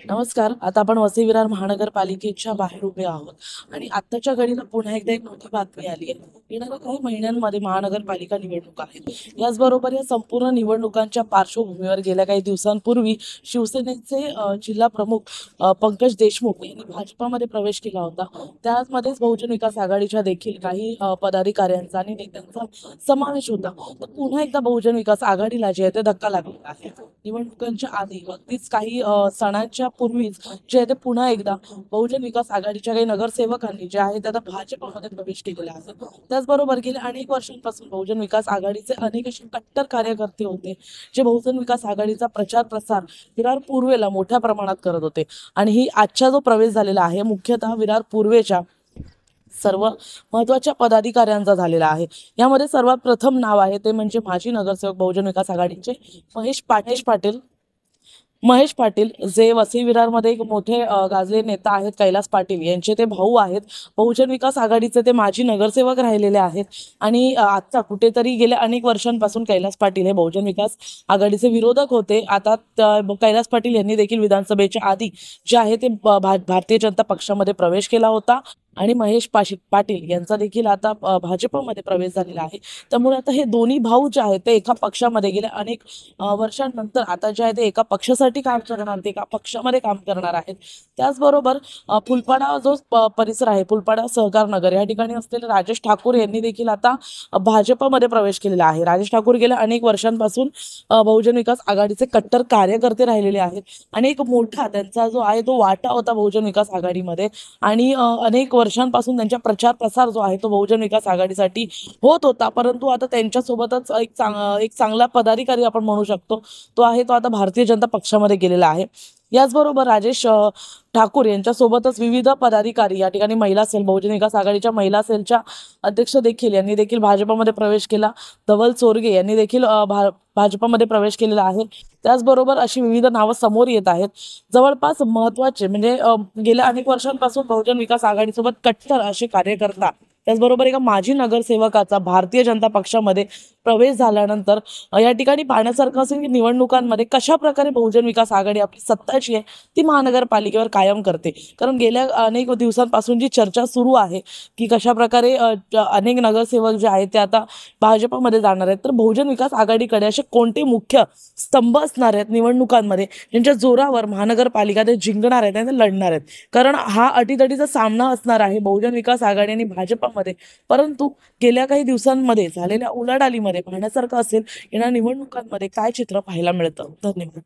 नमस्कार. आता आपण वसई विरार महानगरपालिकेच्या बाहेर उभे आहोत आणि आत्ताच्या घडीला पुन्हा एकदा एक मोठी बातमी आली आहे. येणाऱ्या काही महिन्यांमध्ये महानगरपालिका निवडणूक आहेत. याचबरोबर या संपूर्ण निवडणुकांच्या पार्श्वभूमीवर गेल्या काही दिवसांपूर्वी शिवसेनेचे जिल्हा प्रमुख पंकज देशमुख यांनी भाजपामध्ये प्रवेश केला होता. त्यामध्येच बहुजन विकास आघाडीच्या देखील काही पदाधिकाऱ्यांचा आणि नेत्यांचा समावेश होता. तर पुन्हा एकदा बहुजन विकास आघाडीला जे आहे ते धक्का लागलेला आहे. निवडणुकांच्या आधी अगदीच काही सणांच्या पूर्वीच जे आहे ते पुन्हा एकदा बहुजन विकास आघाडीच्या काही नगरसेवकांनी जे आहे ते आता भाजपमध्ये प्रवेश केलेला आहे. त्याचबरोबर गेल्या अनेक वर्षांपासून बहुजन विकास आघाडीचे अनेक असे कट्टर कार्यकर्ते होते, जे बहुजन विकास आघाडीचा प्रचार प्रसार विरार पूर्वेला मोठ्या प्रमाणात करत होते. आणि ही आजचा जो प्रवेश झालेला आहे मुख्यतः विरार पूर्वेच्या सर्व महत्त्वाच्या पदाधिकाऱ्यांचा झालेला आहे. यामध्ये सर्वात प्रथम नाव आहे ते म्हणजे माजी नगरसेवक बहुजन विकास आघाडीचे महेश पाटील जे वसई विरारमध्ये एक मोठे गाजले नेता आहेत. कैलास पाटील यांचे ते भाऊ आहेत. बहुजन विकास आघाडीचे ते माजी नगरसेवक राहिलेले आहेत. आणि आता कुठेतरी गेल्या अनेक वर्षांपासून कैलास पाटील हे बहुजन विकास आघाडीचे विरोधक होते. आता कैलास पाटील यांनी देखील विधानसभेच्या आधी जे आहे ते भारतीय जनता पक्षामध्ये प्रवेश केला होता. आणि पाटील यांचा देखील आता भाजपमध्ये प्रवेश झालेला आहे. त्यामुळे आता हे दोन्ही भाऊ जे आहेत ते एका पक्षामध्ये गेल्या अनेक वर्षांनंतर आता जे आहे ते एका पक्षासाठी काम करणार, ते एका पक्षामध्ये काम करणार आहेत. त्याचबरोबर फुलपाडा जो परिसर आहे, फुलपाडा सहकार नगर या ठिकाणी असलेले राजेश ठाकूर यांनी देखील आता भाजपमध्ये प्रवेश केलेला आहे. राजेश ठाकूर गेल्या अनेक वर्षांपासून बहुजन विकास आघाडीचे कट्टर कार्यकर्ते राहिलेले आहेत. आणि एक मोठा त्यांचा जो आहे तो वाटा होता बहुजन विकास आघाडीमध्ये. आणि अनेक वर्षांपासून त्यांचा प्रचार प्रसार जो आहे तो बहुजन विकास आघाडीसाठी होत होता. परंतु आता त्यांच्यासोबतच एक चांगला पदाधिकारी आपण म्हणू शकतो तो आता भारतीय जनता पक्षामध्ये गेलेला आहे. याचबरोबर राजेश ठाकूर यांच्यासोबतच विविध पदाधिकारी या ठिकाणी महिला सेल, बहुजन विकास आघाडीच्या महिला सेलच्या अध्यक्ष देखील यांनी देखील भाजपमध्ये प्रवेश केला. धवल चोरगे यांनी देखील भाजपमध्ये प्रवेश केलेला आहे. त्याचबरोबर अशी विविध नावं समोर येत आहेत. जवळपास महत्त्वाचे म्हणजे गेल्या अनेक वर्षांपासून बहुजन विकास आघाडीसोबत कट्टर असे कार्यकर्ता, त्याचबरोबर एका माजी नगरसेवकाचा भारतीय जनता पक्षामध्ये प्रवेश झाल्यानंतर या ठिकाणी पाहण्यासारखं असेल की निवडणुकांमध्ये कशा प्रकारे बहुजन विकास आघाडी आपली सत्ता जी आहे ती महानगरपालिकेवर कायम करते. कारण गेल्या अनेक दिवसांपासून जी चर्चा सुरू आहे की कशा प्रकारे अनेक नगरसेवक जे आहेत ते आता भाजपमध्ये जाणार आहेत, तर बहुजन विकास आघाडीकडे असे कोणते मुख्य स्तंभ असणार आहेत निवडणुकांमध्ये ज्यांच्या जोरावर महानगरपालिका ते जिंकणार आहेत आणि लढणार आहेत. कारण हा अटीतटीचा सामना असणार आहे बहुजन विकास आघाडी आणि भाजपमध्ये. परंतु गेल्या काही दिवसांमध्ये झालेल्या उलाढालीमध्ये पाहण्यासारखं असेल येणाऱ्या निवडणुकांमध्ये काय चित्र पाहायला मिळतं. धन्यवाद.